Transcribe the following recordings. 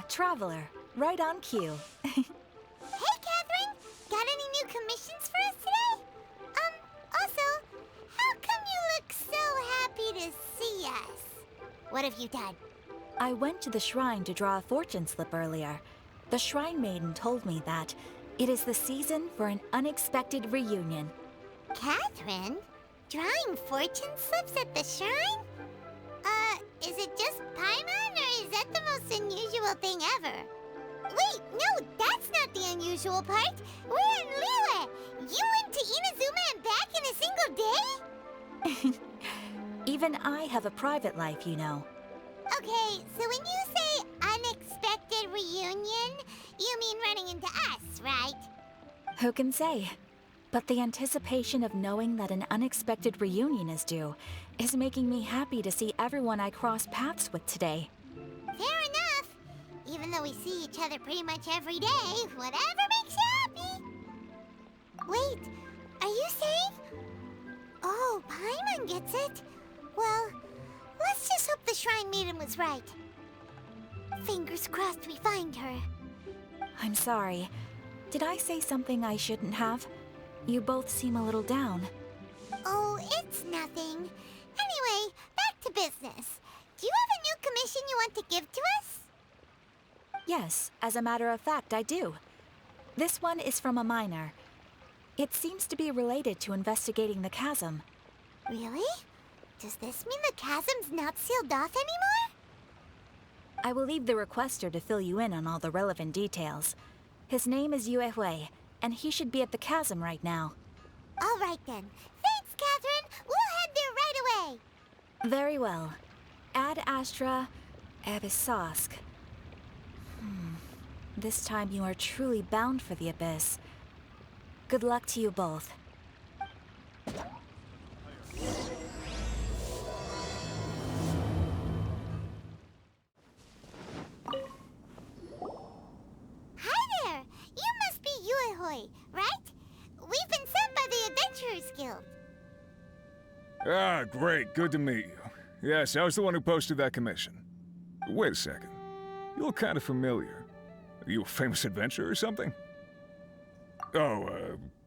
Traveler. Right on cue. Hey, Catherine! Got any new commissions for us today? Also, how come you look so happy to see us? What have you done? I went to the shrine to draw a fortune slip earlier. The shrine maiden told me that it is the season for an unexpected reunion. Catherine? Drawing fortune slips at the shrine? Is it just Paimon, or is that the most unusual thing ever? Wait, no, that's not the unusual part. We're in Liyue. You went to Inazuma and back in a single day? Even I have a private life, you know. Okay, so when you say unexpected reunion, you mean running into us, right? Who can say? But the anticipation of knowing that an unexpected reunion is due is making me happy to see everyone I cross paths with today. Fair enough. Even though we see each other pretty much every day, whatever makes you happy. Wait, are you saying? Oh, Paimon gets it. Well, let's just hope the Shrine Maiden was right. Fingers crossed we find her. I'm sorry. Did I say something I shouldn't have? You both seem a little down. Oh, it's nothing. Anyway, back to business. Do you have a new commission you want to give to us? Yes, as a matter of fact, I do. This one is from a miner. It seems to be related to investigating the chasm. Really? Does this mean the chasm's not sealed off anymore? I will leave the requester to fill you in on all the relevant details. His name is Yue Hui, and he should be at the chasm right now. All right then. Thanks, Catherine. We'll head there right away. Very well. Ad Astra Abyssosk. This time you are truly bound for the abyss. Good luck to you both. Hi there. You must be Yue Hui, right? We've been sent by the Adventurers Guild. Ah, great. Good to meet you. Yes, I was the one who posted that commission. Wait a second. You look kind of familiar. Are you a famous adventurer or something? Oh,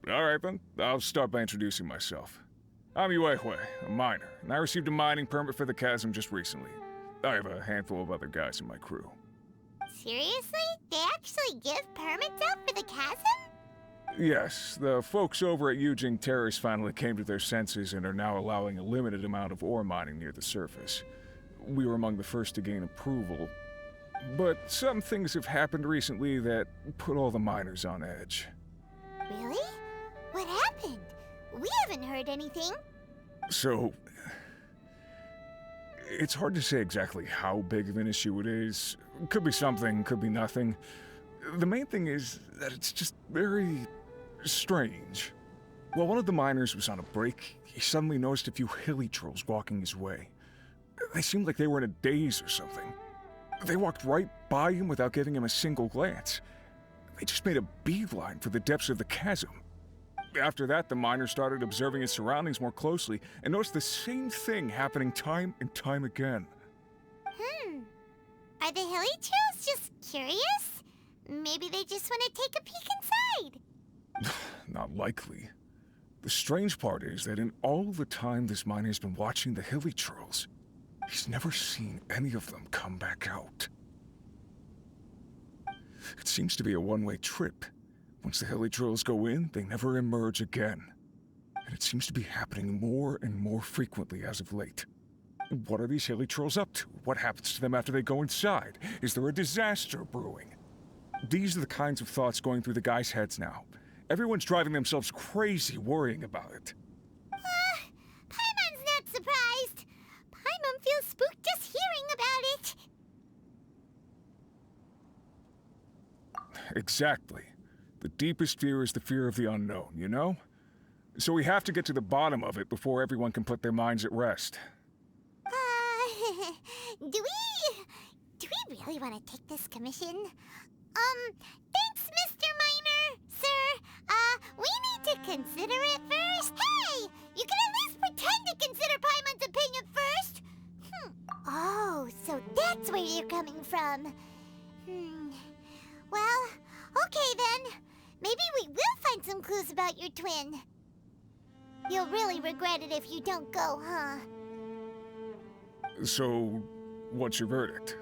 alright then. I'll start by introducing myself. I'm Yue Hui, a miner, and I received a mining permit for the chasm just recently. I have a handful of other guys in my crew. Seriously? They actually give permits out for the chasm? Yes, the folks over at Yujing Terrace finally came to their senses and are now allowing a limited amount of ore mining near the surface. We were among the first to gain approval, but some things have happened recently that put all the miners on edge. Really? What happened? We haven't heard anything. So, it's hard to say exactly how big of an issue it is. Could be something, could be nothing. The main thing is that it's just very strange. While one of the miners was on a break, he suddenly noticed a few hilly trolls walking his way. They seemed like they were in a daze or something. They walked right by him without giving him a single glance. They just made a beeline for the depths of the chasm. After that, the miner started observing his surroundings more closely and noticed the same thing happening time and time again. Are the hilly trolls just curious? Maybe they just want to take a peek inside. Not likely. The strange part is that in all the time this miner's been watching the hilly trolls, he's never seen any of them come back out. It seems to be a one-way trip. Once the hilly trolls go in, they never emerge again. And it seems to be happening more and more frequently as of late. What are these hilly trolls up to? What happens to them after they go inside? Is there a disaster brewing? These are the kinds of thoughts going through the guys' heads now. Everyone's driving themselves crazy worrying about it. Paimon's not surprised. Paimon feels spooked just hearing about it. Exactly. The deepest fear is the fear of the unknown, you know? So we have to get to the bottom of it before everyone can put their minds at rest. Do we really want to take this commission? Thanks, Mr. Miner, sir. We need to consider it first. Hey, you can at least pretend to consider Paimon's opinion first. Oh, so that's where you're coming from. Well, okay then. Maybe we will find some clues about your twin. You'll really regret it if you don't go, huh? So, what's your verdict?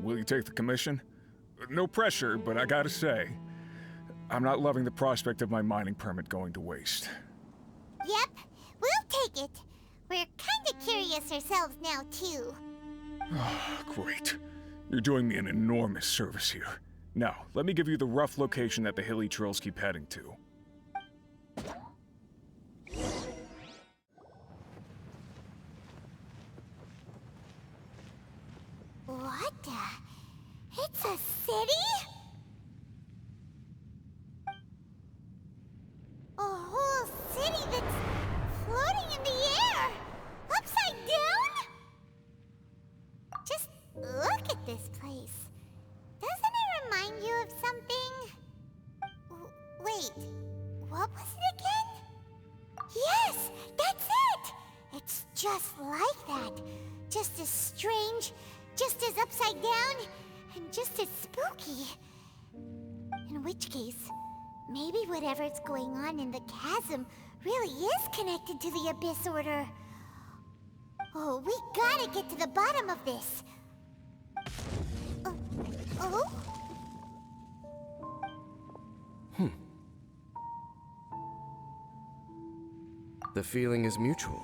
Will you take the commission? No pressure, but I gotta say, I'm not loving the prospect of my mining permit going to waste. Yep, we'll take it. We're kinda curious ourselves now, too. Great. You're doing me an enormous service here. Now, let me give you the rough location that the hilly trails keep heading to. What the? It's a city? A whole city that's floating in the air! Upside down? Just look at this place. Doesn't it remind you of something? Wait, what was it again? Yes, that's it! It's just like that. Just as strange, just as upside down, and just as spooky. In which case, maybe whatever's going on in the chasm really is connected to the Abyss Order. Oh, we gotta get to the bottom of this. Oh? The feeling is mutual.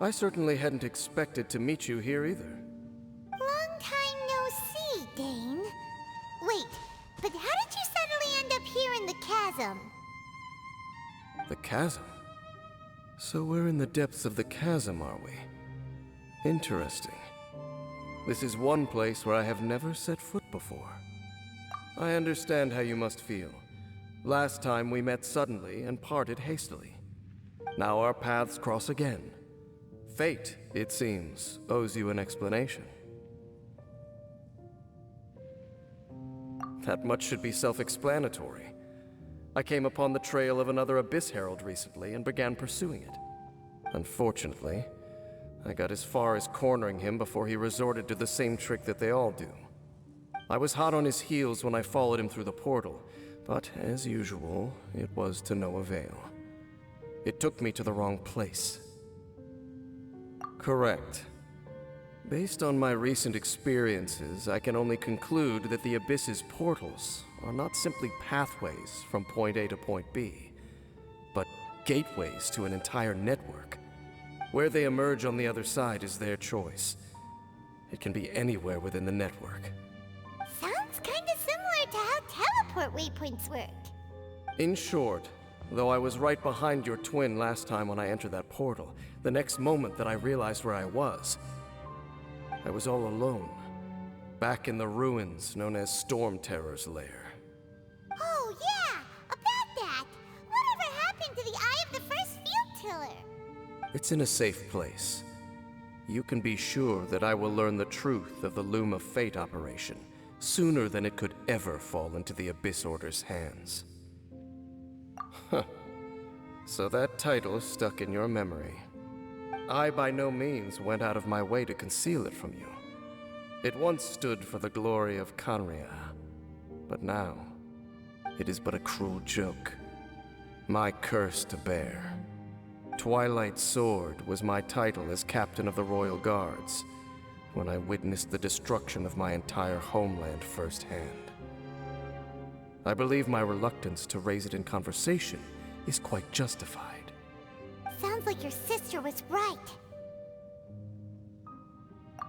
I certainly hadn't expected to meet you here either. Long time no see, Dane. Wait, but how did you suddenly end up here in the chasm? The chasm? So we're in the depths of the chasm, are we? Interesting. This is one place where I have never set foot before. I understand how you must feel. Last time we met suddenly and parted hastily. Now our paths cross again. Fate, it seems, owes you an explanation. That much should be self-explanatory. I came upon the trail of another Abyss Herald recently and began pursuing it. Unfortunately, I got as far as cornering him before he resorted to the same trick that they all do. I was hot on his heels when I followed him through the portal, but as usual, it was to no avail. It took me to the wrong place. Correct. Based on my recent experiences, I can only conclude that the Abyss's portals are not simply pathways from point A to point B, but gateways to an entire network. Where they emerge on the other side is their choice. It can be anywhere within the network. Sounds kinda similar to how teleport waypoints work. In short, though I was right behind your twin last time when I entered that portal, the next moment that I realized where I was all alone, back in the ruins known as Storm Terror's lair. Oh yeah, about that! Whatever happened to the Eye of the First Field Tiller? It's in a safe place. You can be sure that I will learn the truth of the Loom of Fate operation sooner than it could ever fall into the Abyss Order's hands. Huh. So that title stuck in your memory. I by no means went out of my way to conceal it from you. It once stood for the glory of Kanria, but now it is but a cruel joke. My curse to bear. Twilight Sword was my title as captain of the Royal Guards when I witnessed the destruction of my entire homeland firsthand. I believe my reluctance to raise it in conversation is quite justified. Sounds like your sister was right.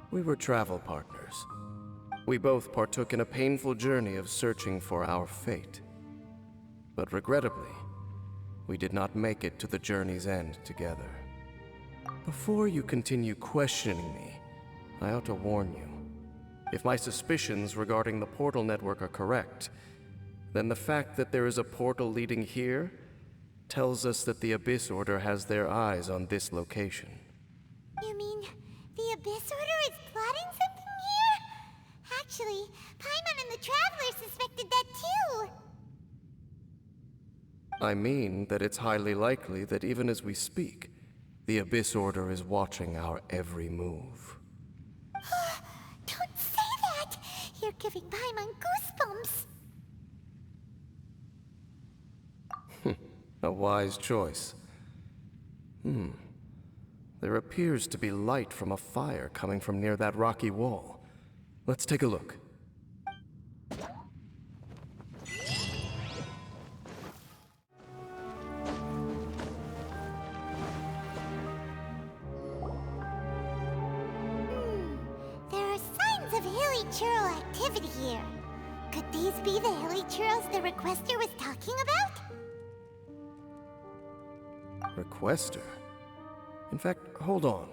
We were travel partners. We both partook in a painful journey of searching for our fate. But regrettably, we did not make it to the journey's end together. Before you continue questioning me, I ought to warn you. If my suspicions regarding the portal network are correct, then the fact that there is a portal leading here tells us that the Abyss Order has their eyes on this location. You mean the Abyss Order is plotting something here? Actually, Paimon and the Traveler suspected that too. I mean that it's highly likely that even as we speak, the Abyss Order is watching our every move. Don't say that! You're giving Paimon goosebumps. A wise choice. There appears to be light from a fire coming from near that rocky wall. Let's take a look. There are signs of hilly churl activity here. Could these be the hilly churls the requester was talking about? Requester? In fact, hold on.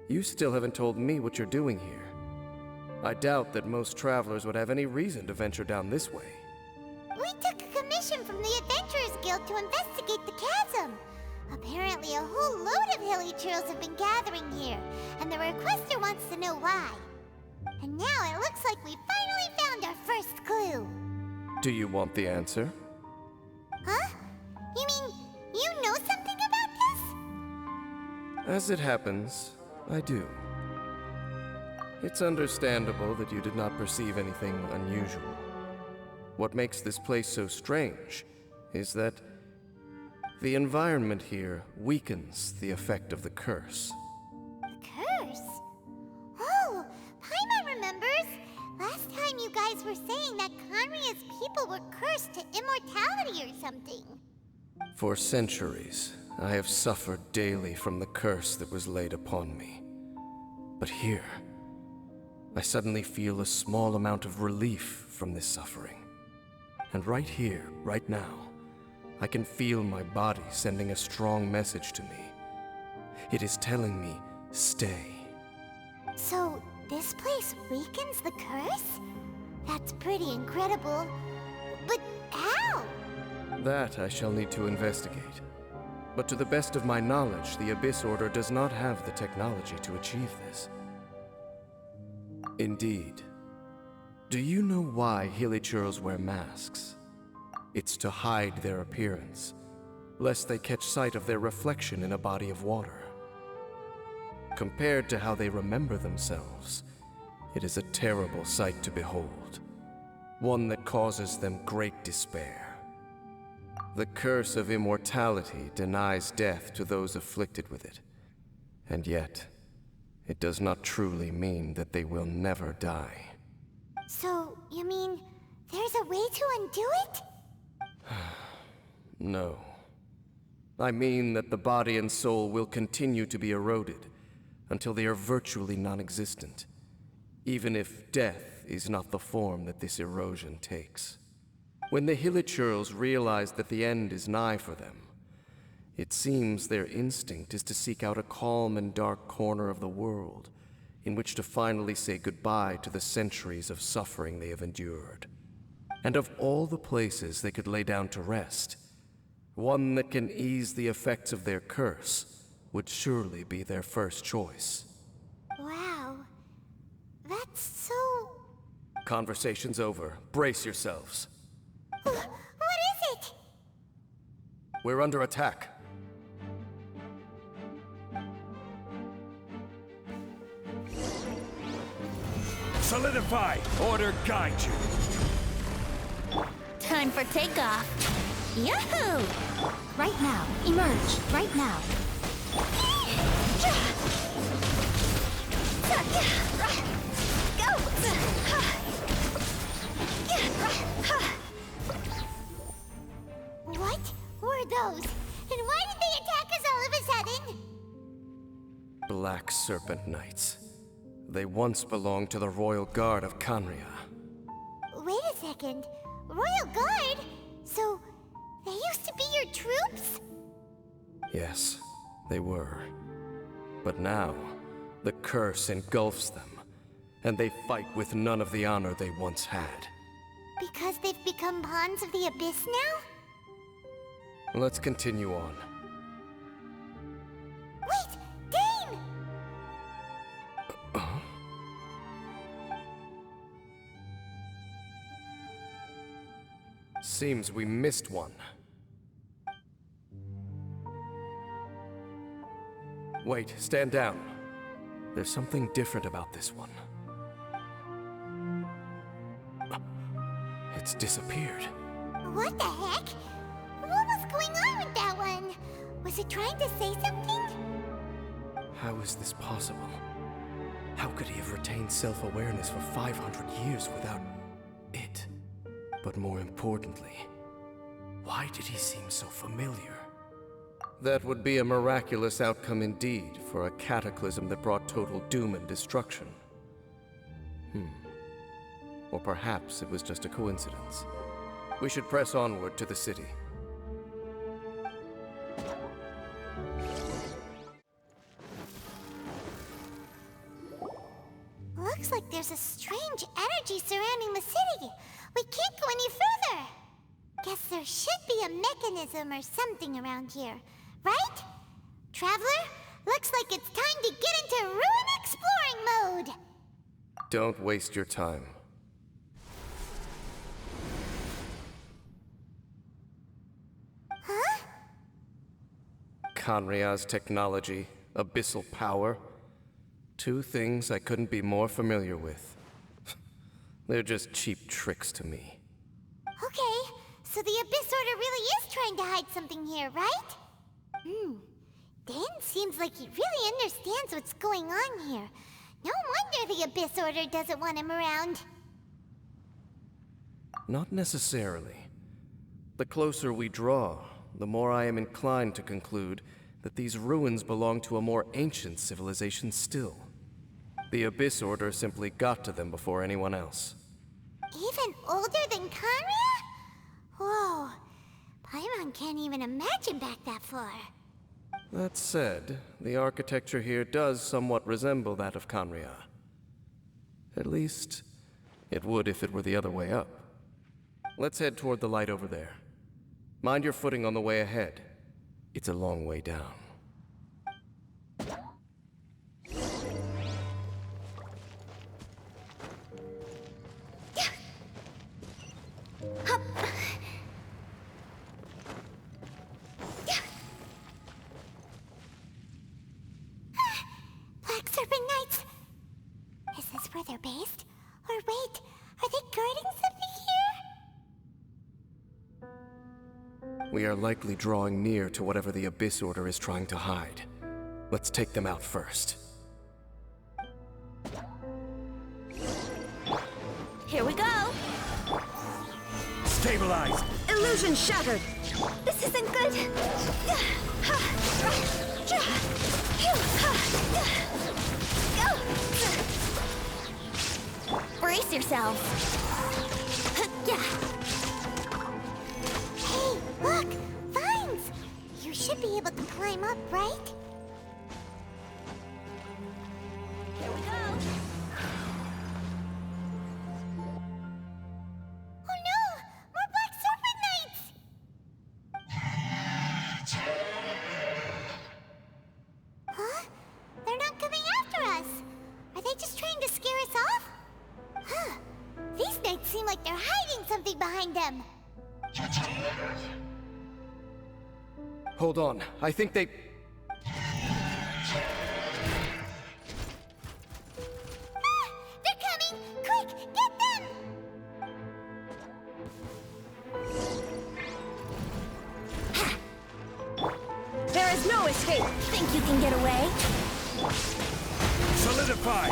You still haven't told me what you're doing here. I doubt that most travelers would have any reason to venture down this way. We took a commission from the Adventurers Guild to investigate the chasm. Apparently a whole load of hilly churls have been gathering here, and the requester wants to know why. And now it looks like we finally found our first clue. Do you want the answer? Huh? You mean you know something about this? As it happens, I do. It's understandable that you did not perceive anything unusual. What makes this place so strange is that the environment here weakens the effect of the curse. The curse? Oh, Paimon remembers! Last time you guys were saying that Conria's people were cursed to immortality or something. For centuries, I have suffered daily from the curse that was laid upon me. But here, I suddenly feel a small amount of relief from this suffering. And right here, right now, I can feel my body sending a strong message to me. It is telling me, stay. So, this place weakens the curse? That's pretty incredible. But how? That I shall need to investigate. But to the best of my knowledge, the Abyss Order does not have the technology to achieve this. Indeed. Do you know why Hilichurls wear masks? It's to hide their appearance, lest they catch sight of their reflection in a body of water. Compared to how they remember themselves, it is a terrible sight to behold, one that causes them great despair. The curse of immortality denies death to those afflicted with it, and yet, it does not truly mean that they will never die. So, you mean there's a way to undo it? No. I mean that the body and soul will continue to be eroded until they are virtually non-existent, even if death is not the form that this erosion takes. When the Hilichurls realize that the end is nigh for them, it seems their instinct is to seek out a calm and dark corner of the world in which to finally say goodbye to the centuries of suffering they have endured. And of all the places they could lay down to rest, one that can ease the effects of their curse would surely be their first choice. Wow. That's so... Conversation's over. Brace yourselves. What is it? We're under attack. Solidify! Order guide you! Time for takeoff. Yahoo! Right now. Emerge. Right now. What were those? And why did they attack us all of a sudden? Black Serpent Knights. They once belonged to the Royal Guard of Canria. Wait a second. Royal Guard? So, they used to be your troops? Yes, they were. But now, the curse engulfs them, and they fight with none of the honor they once had. Because they've become pawns of the Abyss now? Let's continue on. Wait! Dane! Seems we missed one. Wait, stand down. There's something different about this one. it's disappeared. What the heck? What was going on with that one? Was it trying to say something? How is this possible? How could he have retained self-awareness for 500 years without it? But more importantly, why did he seem so familiar? That would be a miraculous outcome indeed for a cataclysm that brought total doom and destruction. Or perhaps it was just a coincidence. We should press onward to the city. Looks like there's a strange energy surrounding the city. We can't go any further. Guess there should be a mechanism or something around here, right? Traveler, looks like it's time to get into ruin exploring mode. Don't waste your time. Huh? Kanria's technology, abyssal power. Two things I couldn't be more familiar with. They're just cheap tricks to me. Okay, so the Abyss Order really is trying to hide something here, right? Dan seems like he really understands what's going on here. No wonder the Abyss Order doesn't want him around. Not necessarily. The closer we draw, the more I am inclined to conclude that these ruins belong to a more ancient civilization still. The Abyss Order simply got to them before anyone else. Even older than Kanria? Whoa, Paimon can't even imagine back that far. That said, the architecture here does somewhat resemble that of Kanria. At least, it would if it were the other way up. Let's head toward the light over there. Mind your footing on the way ahead. It's a long way down. Black Serpent Knights! Is this where they're based? Or wait, are they guarding something here? We are likely drawing near to whatever the Abyss Order is trying to hide. Let's take them out first. Here we go! Stabilized! Illusion shattered! This isn't good! Brace yourselves! Hey, look! Vines! You should be able to climb up, right? Here we go! Oh no! More Black Serpent Knights! Huh? They're not coming after us! Are they just trying to scare us off? Huh. These knights seem like they're hiding something behind them. Hold on, I think they... They're coming! Quick, get them! There is no escape! Think you can get away? Solidify!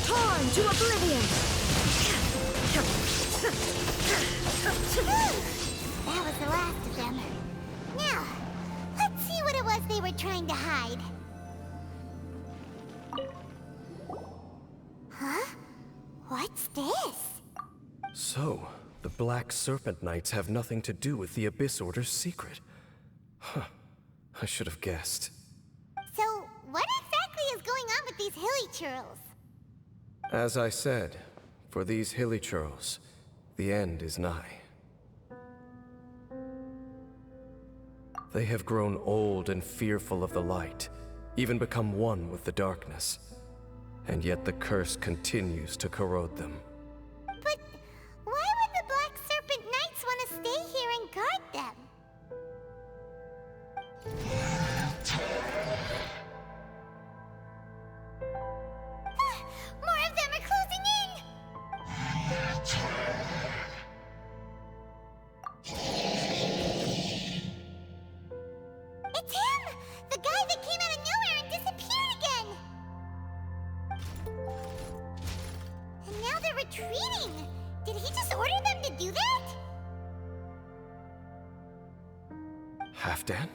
Torn to oblivion! That was the last of them. Now, let's see what it was they were trying to hide. Huh? What's this? So, the Black Serpent Knights have nothing to do with the Abyss Order's secret. Huh. I should have guessed. So, what exactly is going on with these hilly churls? As I said, for these hilly churls, the end is nigh. They have grown old and fearful of the light, even become one with the darkness. And yet the curse continues to corrode them. But why would the Black Serpent Knights want to stay here and guard them? More of them are closing in! Halfdan?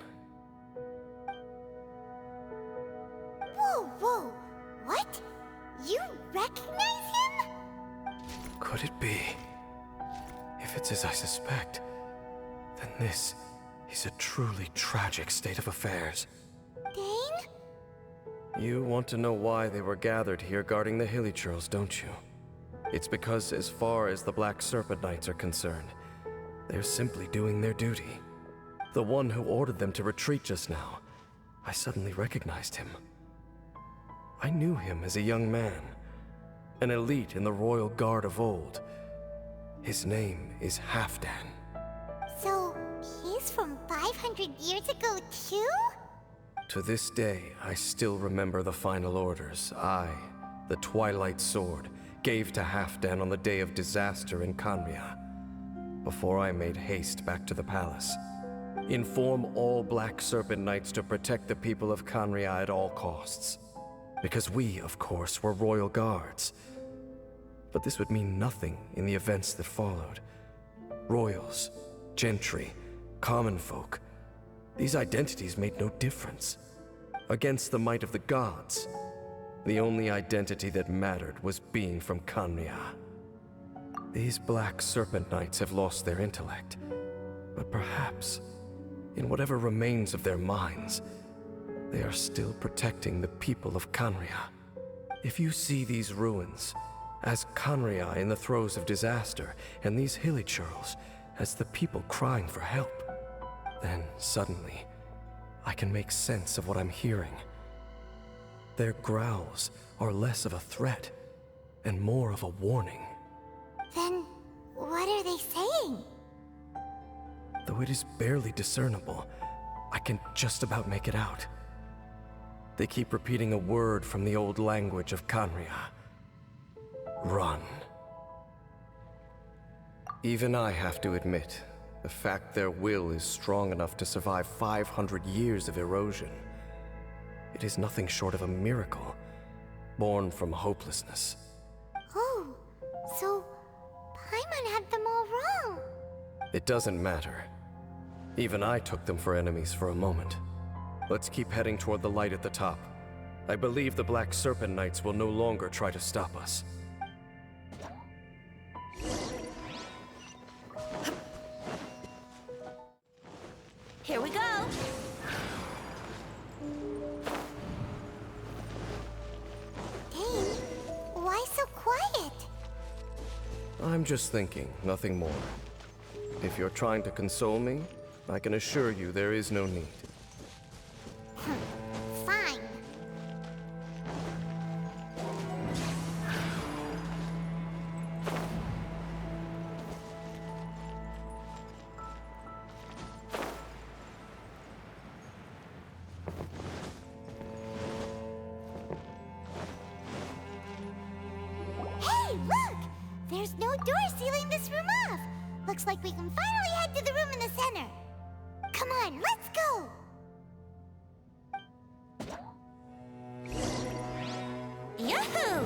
Whoa, whoa. What? You recognize him? Could it be? If it's as I suspect, then this is a truly tragic state of affairs. Dane? You want to know why they were gathered here guarding the Hilly Churls, don't you? It's because as far as the Black Serpent Knights are concerned, they're simply doing their duty. The one who ordered them to retreat just now, I suddenly recognized him. I knew him as a young man, an elite in the Royal Guard of old. His name is Halfdan. So, he's from 500 years ago too? To this day, I still remember the final orders I, the Twilight Sword, gave to Halfdan on the day of disaster in Khaenri'ah, before I made haste back to the palace. Inform all Black Serpent Knights to protect the people of Khaenri'ah at all costs. Because we, of course, were royal guards. But this would mean nothing in the events that followed. Royals, gentry, common folk, these identities made no difference. Against the might of the gods, the only identity that mattered was being from Khaenri'ah. These Black Serpent Knights have lost their intellect, but perhaps, in whatever remains of their minds, they are still protecting the people of Khaenri'ah. If you see these ruins as Khaenri'ah in the throes of disaster, and these Hilly Churls as the people crying for help, then suddenly, I can make sense of what I'm hearing. Their growls are less of a threat and more of a warning. Then, what are they saying? Though it is barely discernible, I can just about make it out. They keep repeating a word from the old language of Khaenri'ah. Run. Even I have to admit, the fact their will is strong enough to survive 500 years of erosion. It is nothing short of a miracle, born from hopelessness. Oh, so Paimon had them all wrong. It doesn't matter. Even I took them for enemies for a moment. Let's keep heading toward the light at the top. I believe the Black Serpent Knights will no longer try to stop us. Here we go. Dane, why so quiet? I'm just thinking, nothing more. If you're trying to console me, I can assure you there is no need. Fine. Hey, look! There's no door sealing this room off. Looks like we can finally head to the room in the center. Come on, let's go! Yahoo!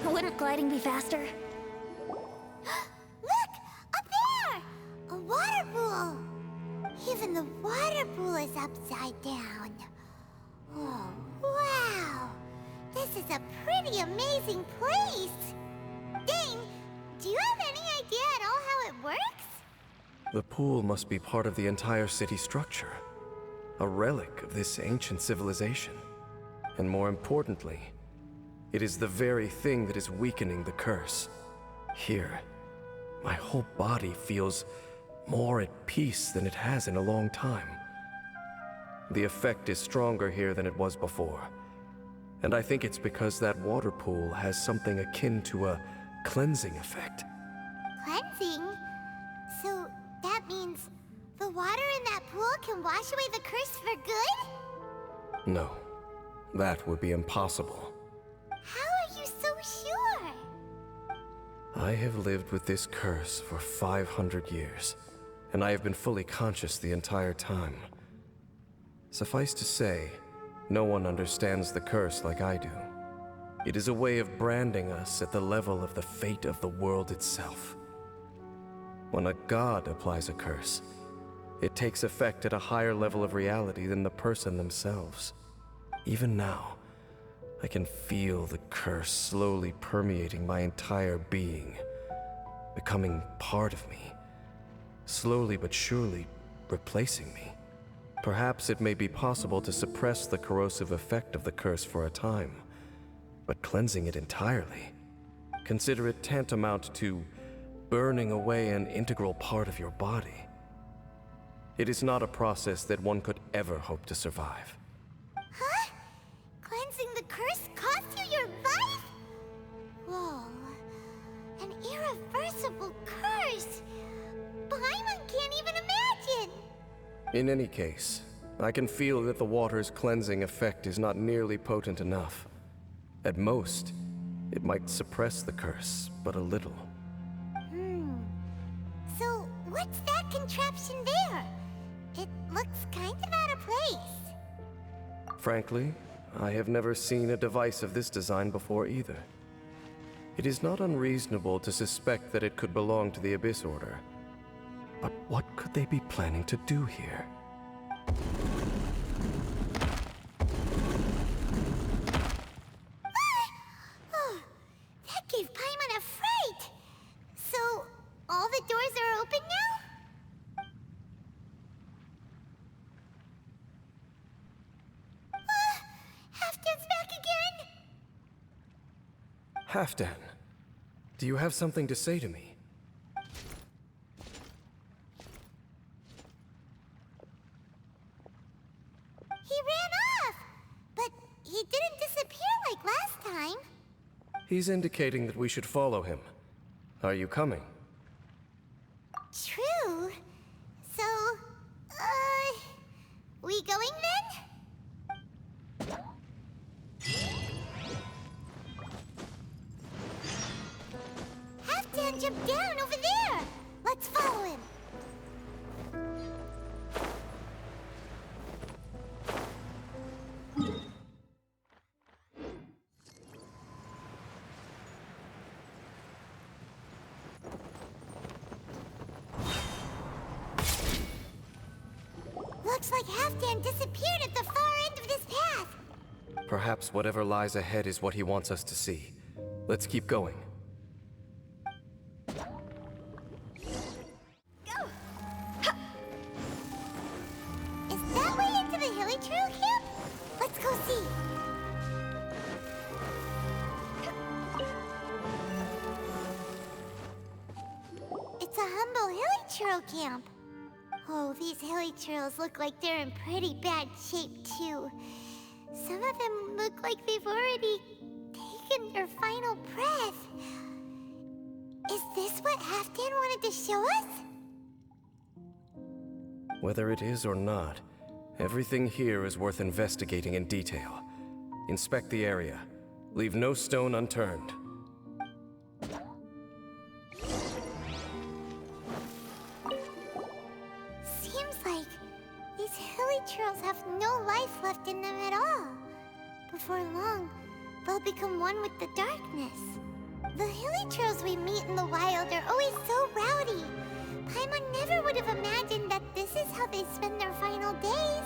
Wouldn't gliding be faster? Look! Up there! A water pool! Even the water pool is upside down. Oh, wow! This is a pretty amazing place! Dane, do you have any idea at all how it works? The pool must be part of the entire city structure. A relic of this ancient civilization. And more importantly, it is the very thing that is weakening the curse. Here, my whole body feels more at peace than it has in a long time. The effect is stronger here than it was before. And I think it's because that water pool has something akin to a cleansing effect. Cleansing? So that means the water in that pool can wash away the curse for good? No, that would be impossible. How are you so sure? I have lived with this curse for 500 years, and I have been fully conscious the entire time. Suffice to say, no one understands the curse like I do. It is a way of branding us at the level of the fate of the world itself. When a god applies a curse, it takes effect at a higher level of reality than the person themselves. Even now, I can feel the curse slowly permeating my entire being, becoming part of me, slowly but surely replacing me. Perhaps it may be possible to suppress the corrosive effect of the curse for a time, but cleansing it entirely, consider it tantamount to burning away an integral part of your body. It is not a process that one could ever hope to survive. Huh? Cleansing the curse cost you your life? Whoa. An irreversible curse! Paimon can't even imagine! In any case, I can feel that the water's cleansing effect is not nearly potent enough. At most, it might suppress the curse, but a little. So, what's that contraption there? It looks kind of out of place. Frankly, I have never seen a device of this design before either. It is not unreasonable to suspect that it could belong to the Abyss Order. But what could they be planning to do here? Oh, that gave Paimon a fright! So, all the doors are open now? Halfdan's back again! Halfdan, do you have something to say to me? He ran off! But he didn't disappear like last time. He's indicating that we should follow him. Are you coming? True. So, we going then? Halfdan jumped down over there! Let's follow him! Looks like Halfdan disappeared at the far end of this path. Perhaps whatever lies ahead is what he wants us to see. Let's keep going. Go! Ha! Is that way into the Hilly Trail camp? Let's go see. It's a humble Hilly Trail camp. Oh, these Hilly Trails look like they're in pretty bad shape, too. Some of them look like they've already taken their final breath. Is this what Halfdan wanted to show us? Whether it is or not, everything here is worth investigating in detail. Inspect the area. Leave no stone unturned. Seems like these Hilly Trails have no life left in them at all. Before long, they'll become one with the darkness. The Hilly Trails we meet in the wild are always so rowdy. Paimon never would have imagined that this is how they spend their final days.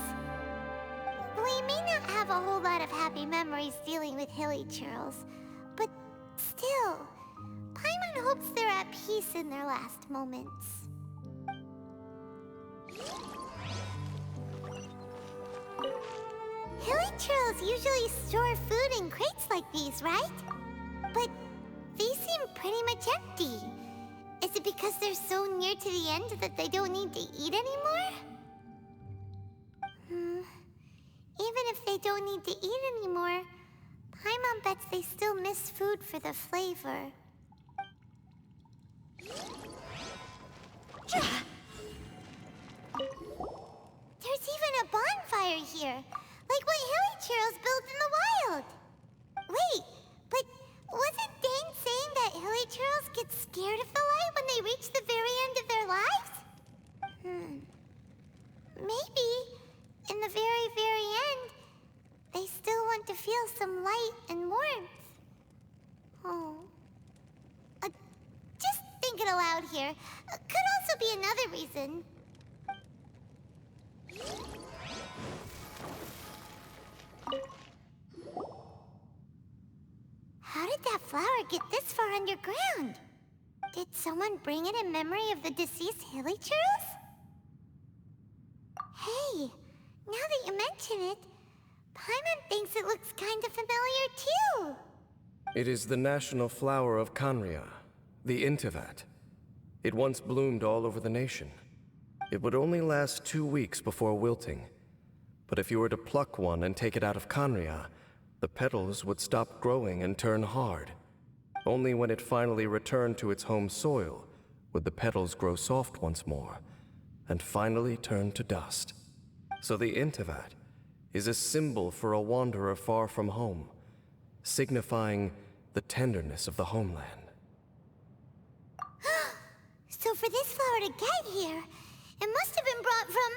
We may not have a whole lot of happy memories dealing with Hilly Trails, but still, Paimon hopes they're at peace in their last moments. Hilly Trails usually store food in crates like these, right? But these seem pretty much empty. Is it because they're so near to the end that they don't need to eat anymore? Even if they don't need to eat anymore, Paimon bets they still miss food for the flavor. There's even a bonfire here, like what Hilly Trails built in the wild. Wait, but wasn't Dane saying that Hilly Trails get scared of the light when they reach the very end of their lives? Maybe, in the very, very end, they still want to feel some light and warmth. out here. Could also be another reason. How did that flower get this far underground? Did someone bring it in memory of the deceased hilichurls? Hey, now that you mention it, Paimon thinks it looks kind of familiar too. It is the national flower of Kanria, the Intivat. It once bloomed all over the nation. It would only last 2 weeks before wilting. But if you were to pluck one and take it out of Kanria, the petals would stop growing and turn hard. Only when it finally returned to its home soil would the petals grow soft once more, and finally turn to dust. So the Intivat is a symbol for a wanderer far from home, signifying the tenderness of the homeland. So for this flower to get here, it must have been brought from...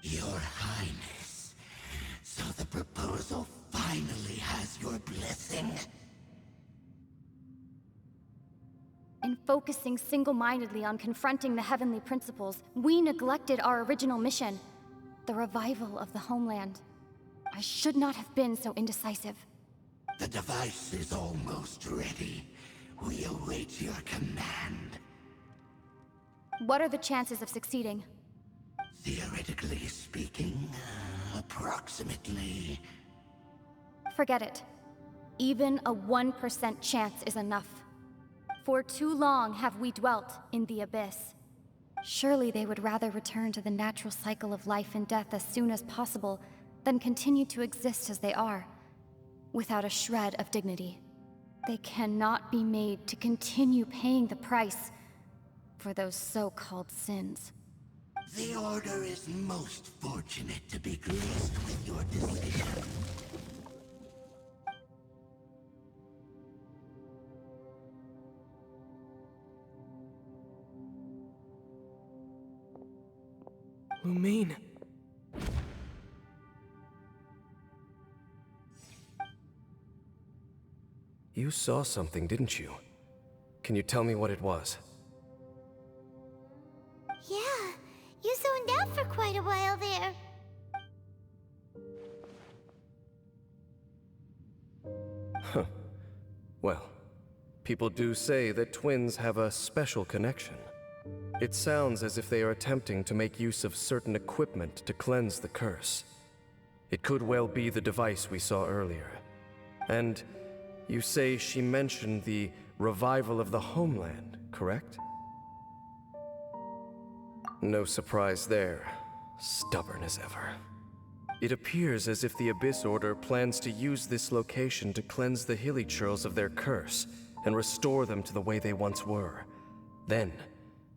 Your Highness, so the proposal finally has your blessing? In focusing single-mindedly on confronting the heavenly principles, we neglected our original mission, the revival of the homeland. I should not have been so indecisive. The device is almost ready. We await your command. What are the chances of succeeding? Theoretically speaking, approximately. Forget it. Even a 1% chance is enough. For too long have we dwelt in the abyss. Surely they would rather return to the natural cycle of life and death as soon as possible than continue to exist as they are, without a shred of dignity. They cannot be made to continue paying the price for those so-called sins. The Order is most fortunate to be graced with your decision. Lumine. You saw something, didn't you? Can you tell me what it was? Yeah, you zoned out for quite a while there. Huh. Well, people do say that twins have a special connection. It sounds as if they are attempting to make use of certain equipment to cleanse the curse. It could well be the device we saw earlier. And you say she mentioned the revival of the homeland, correct? No surprise there. Stubborn as ever. It appears as if the Abyss Order plans to use this location to cleanse the hilichurls of their curse and restore them to the way they once were. Then,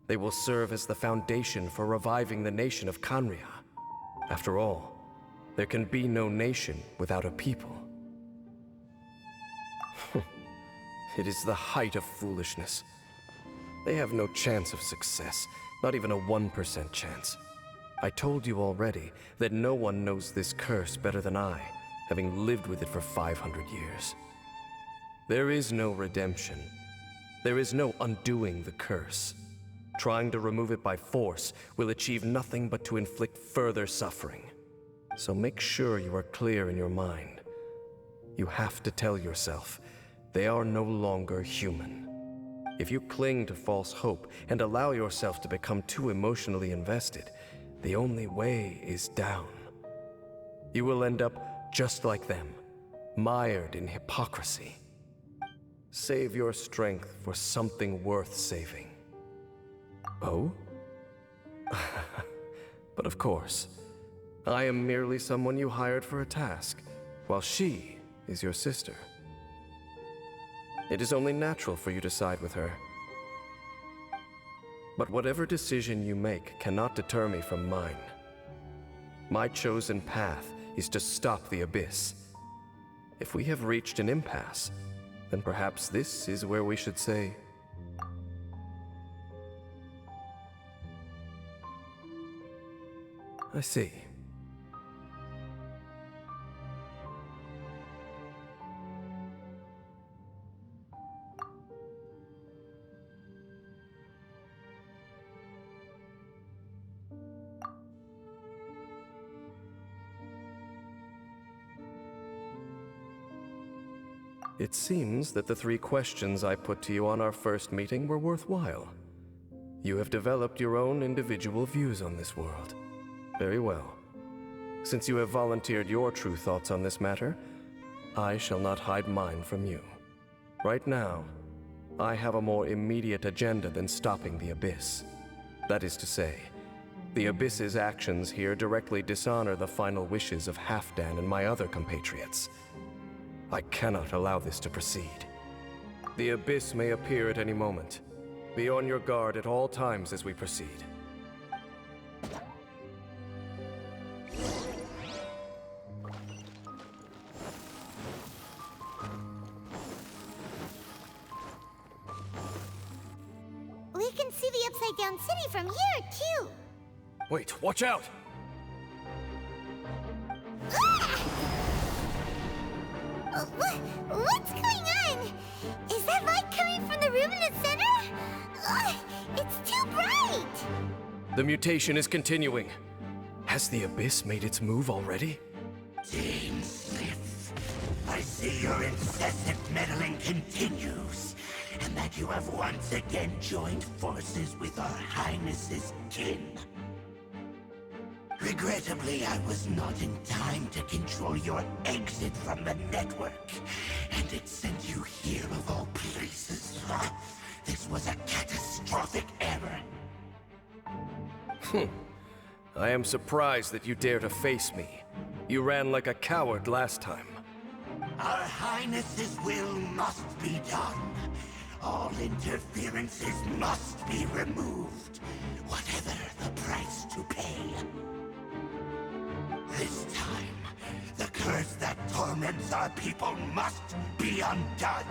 they will serve as the foundation for reviving the nation of Kanria. After all, there can be no nation without a people. It is the height of foolishness. They have no chance of success, not even a 1% chance. I told you already that no one knows this curse better than I, having lived with it for 500 years. There is no redemption. There is no undoing the curse. Trying to remove it by force will achieve nothing but to inflict further suffering. So make sure you are clear in your mind. You have to tell yourself, they are no longer human. If you cling to false hope and allow yourself to become too emotionally invested, the only way is down. You will end up just like them, mired in hypocrisy. Save your strength for something worth saving. Oh? But of course, I am merely someone you hired for a task, while she is your sister. It is only natural for you to side with her. But whatever decision you make cannot deter me from mine. My chosen path is to stop the Abyss. If we have reached an impasse, then perhaps this is where we should say I see. It seems that the 3 questions I put to you on our first meeting were worthwhile. You have developed your own individual views on this world. Very well. Since you have volunteered your true thoughts on this matter, I shall not hide mine from you. Right now, I have a more immediate agenda than stopping the Abyss. That is to say, the Abyss's actions here directly dishonor the final wishes of Halfdan and my other compatriots. I cannot allow this to proceed. The Abyss may appear at any moment. Be on your guard at all times as we proceed. We can see the Upside Down City from here, too. Wait, watch out! What's going on? Is that light coming from the room in the center? It's too bright! The mutation is continuing. Has the Abyss made its move already? Dame Sif, I see your incessant meddling continues, and that you have once again joined forces with our Highness's kin. Regrettably, I was not in time to control your exit from the network, and it sent you here of all places. This was a catastrophic error. I am surprised that you dare to face me. You ran like a coward last time. Our Highness's will must be done. All interferences must be removed, whatever the price to pay. This time, the curse that torments our people must be undone,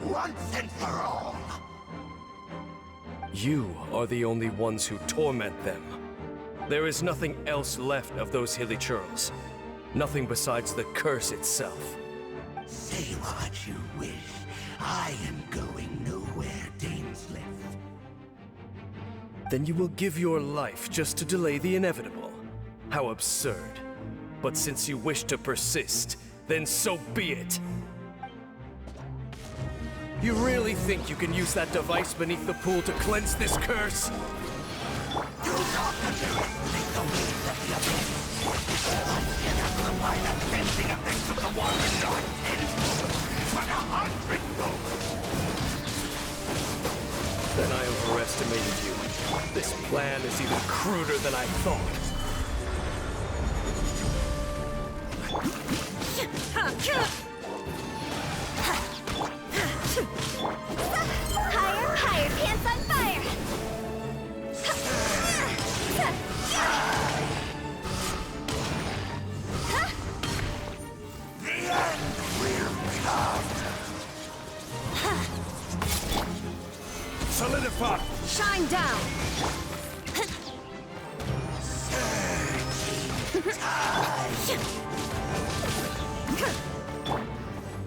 once and for all. You are the only ones who torment them. There is nothing else left of those hilly churls. Nothing besides the curse itself. Say what you wish. I am going nowhere, Dainsleif. Then you will give your life just to delay the inevitable. How absurd. But since you wish to persist, then so be it. You really think you can use that device beneath the pool to cleanse this curse? Do not underestimate the waves of the abyss. Once you amplify the cleansing effects of the water, not 10-fold, but 100-fold. Then I overestimated you. This plan is even cruder than I thought. Higher, higher, pants on fire! The end will come. Solidify! Shine down!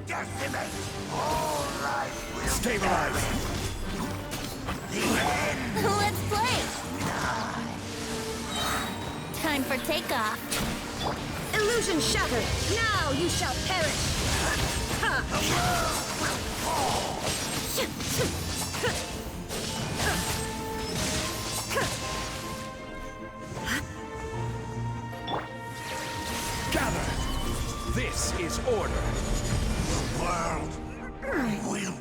Decimate all life will Stabilize! the end. Let's play! Time for takeoff. Illusion shattered! Now you shall perish! Gather! This is order. The world will.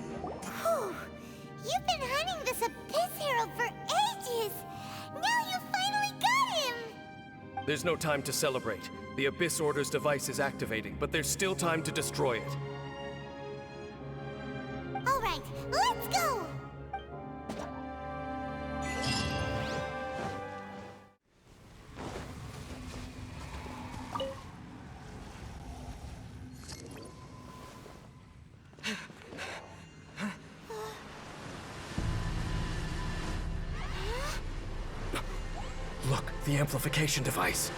You've been hunting this Abyss Hero for ages! Now you finally got him! There's no time to celebrate. The Abyss Order's device is activating, but there's still time to destroy it. Alright, let's go! Look, the amplification device.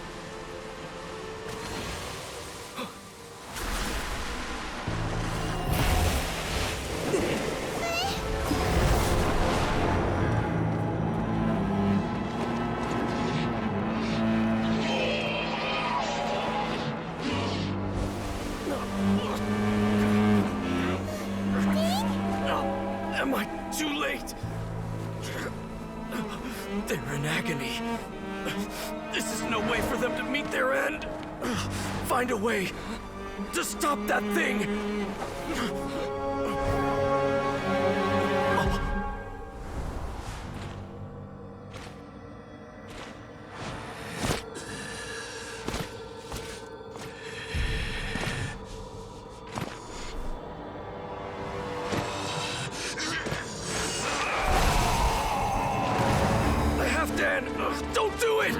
They're in agony. This is no way for them to meet their end. Find a way to stop that thing. Don't do it!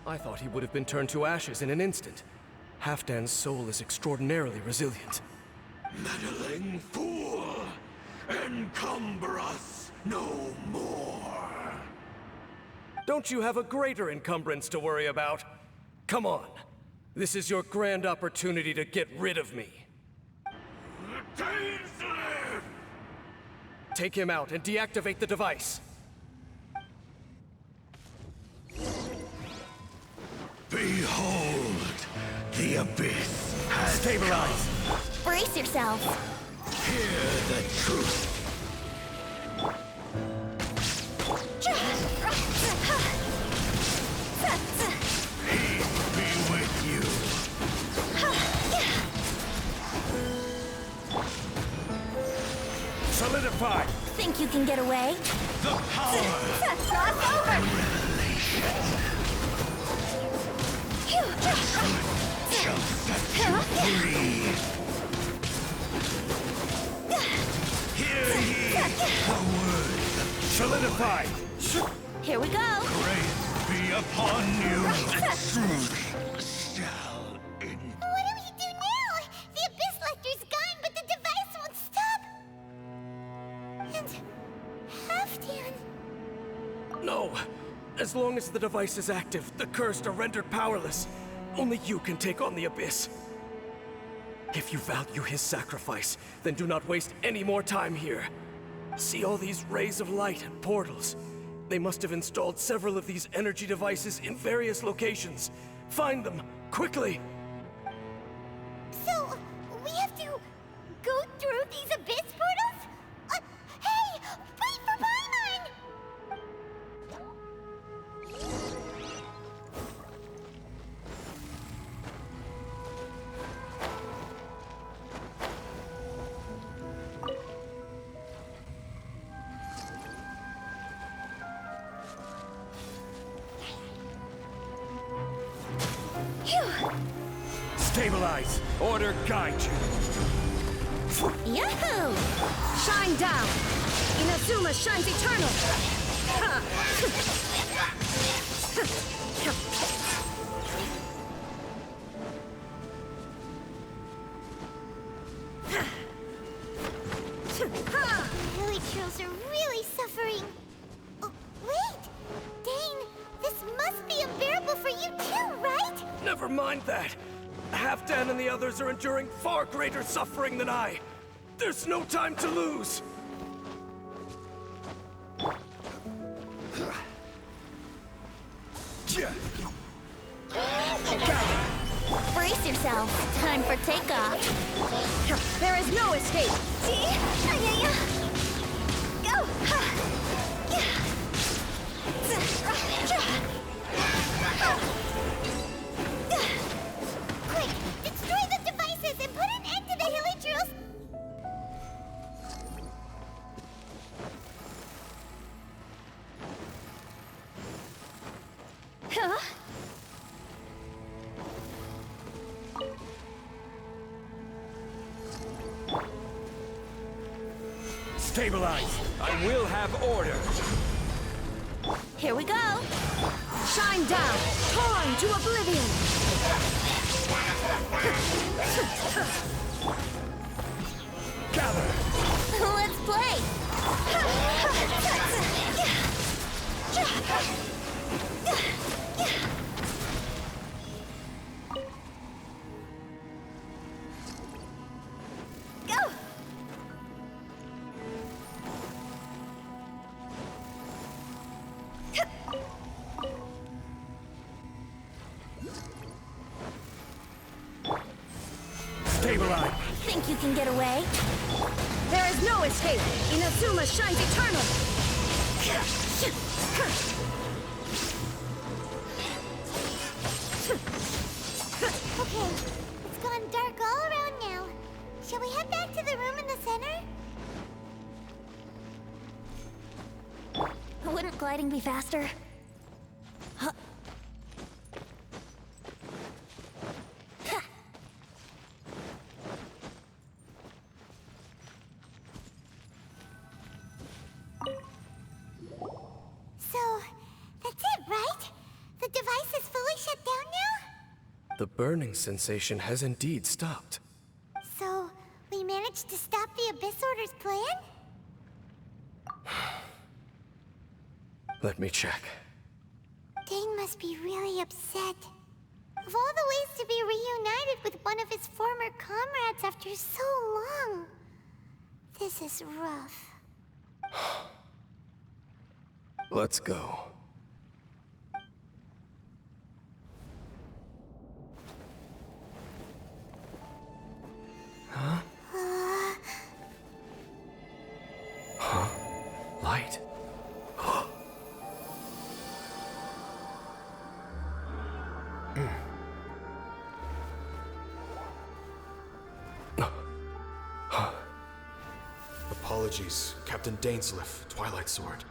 I thought he would have been turned to ashes in an instant. Halfdan's soul is extraordinarily resilient. Meddling fool! Encumber us no more! Don't you have a greater encumbrance to worry about? Come on. This is your grand opportunity to get rid of me. Take him out and deactivate the device. Behold! The Abyss has Stabilize! Brace yourself. Hear the truth. Peace be with you. Solidify! Think you can get away? The power Cross over! revelation shall set you free. Hear ye the words of Solidify! Here we go. grace be upon you. The truth shall endure. What do we do now? The Abyss Lecter's gone, but the device won't stop. And Halfdan. No! As long as the device is active, the cursed are rendered powerless. Only you can take on the Abyss. If you value his sacrifice, then do not waste any more time here. See all these rays of light and portals? They must have installed several of these energy devices in various locations. Find them, quickly! So, we have to go through these Abyss portals? Hey! Wait for Paimon! Stabilize! Order guide you! Yahoo! Shine down! Inazuma shines eternal! Village girls are really suffering. Oh, wait! Dane, this must be unbearable for you too, right? Never mind that! Halfdan and the others are enduring far greater suffering than I! There's no time to lose! Brace yourself. Time for takeoff. There is no escape! Quick, destroy the devices and put an end to the Hilichurls! Huh? Stabilize! I will have order! Here we go. Shine down! Torn to oblivion! Gather! Let's play. Stabilize! Think you can get away? There is no escape! Inazuma shines eternal! Okay, it's gone dark all around now. Shall we head back to the room in the center? Wouldn't gliding be faster? Huh. So, that's it, right? The device is fully shut down now? The burning sensation has indeed stopped. So, we managed to stop the Abyss Order's plan? Let me check. Dane must be really upset. Of all the ways to be reunited with one of his former comrades after so long, this is rough. Let's go. Huh? Huh? Light? Apologies, Captain Dainsleif, Twilight Sword.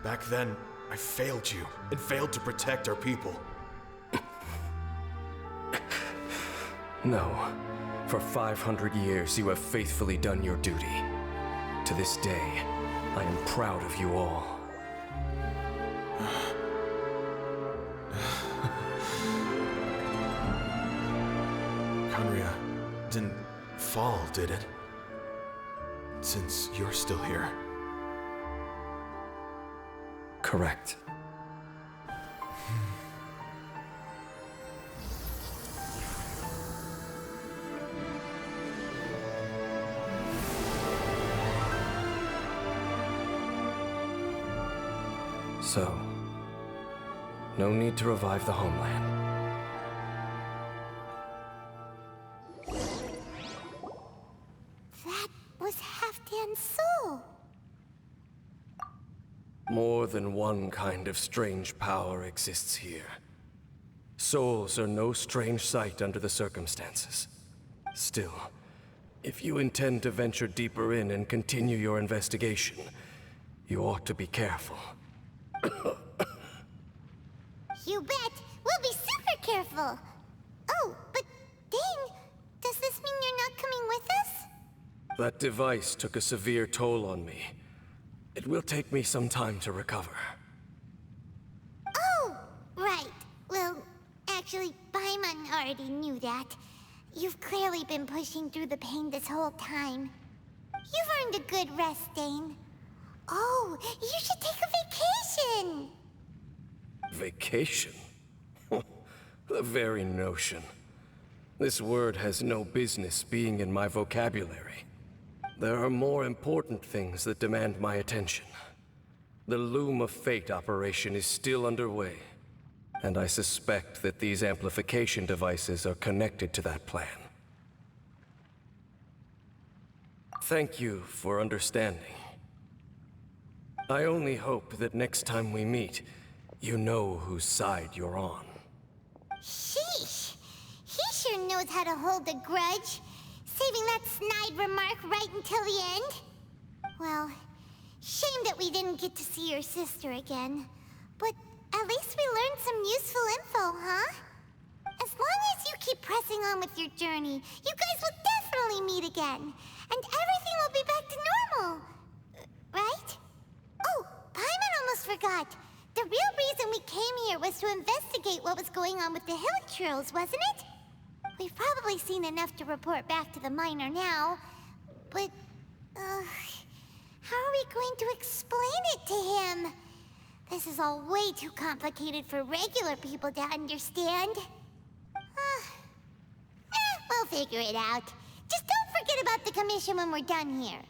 Back then, I failed you, and failed to protect our people. No. For 500 years, you have faithfully done your duty. To this day, I am proud of you all. Conria didn't fall, did it? Since you're still here. Correct. So, no need to revive the homeland. That was Halfdan's soul. More than one kind of strange power exists here. Souls are no strange sight under the circumstances. Still, if you intend to venture deeper in and continue your investigation, you ought to be careful. You bet! We'll be super careful! Oh, but Dane, does this mean you're not coming with us? That device took a severe toll on me. It will take me some time to recover. Oh, right. Well, actually, Paimon already knew that. You've clearly been pushing through the pain this whole time. You've earned a good rest, Dane. Oh, you should take a vacation! Vacation? The very notion. This word has no business being in my vocabulary. There are more important things that demand my attention. The Loom of Fate operation is still underway, and I suspect that these amplification devices are connected to that plan. Thank you for understanding. I only hope that next time we meet, you know whose side you're on. Sheesh! He sure knows how to hold a grudge, saving that snide remark right until the end. Well, shame that we didn't get to see your sister again. But at least we learned some useful info, huh? As long as you keep pressing on with your journey, you guys will definitely meet again. And everything will be back to normal. Right? Oh, Paimon almost forgot. The real reason we came here was to investigate what was going on with the Hilichurls, wasn't it? We've probably seen enough to report back to the miner now, but, how are we going to explain it to him? This is all way too complicated for regular people to understand. We'll figure it out. Just don't forget about the commission when we're done here.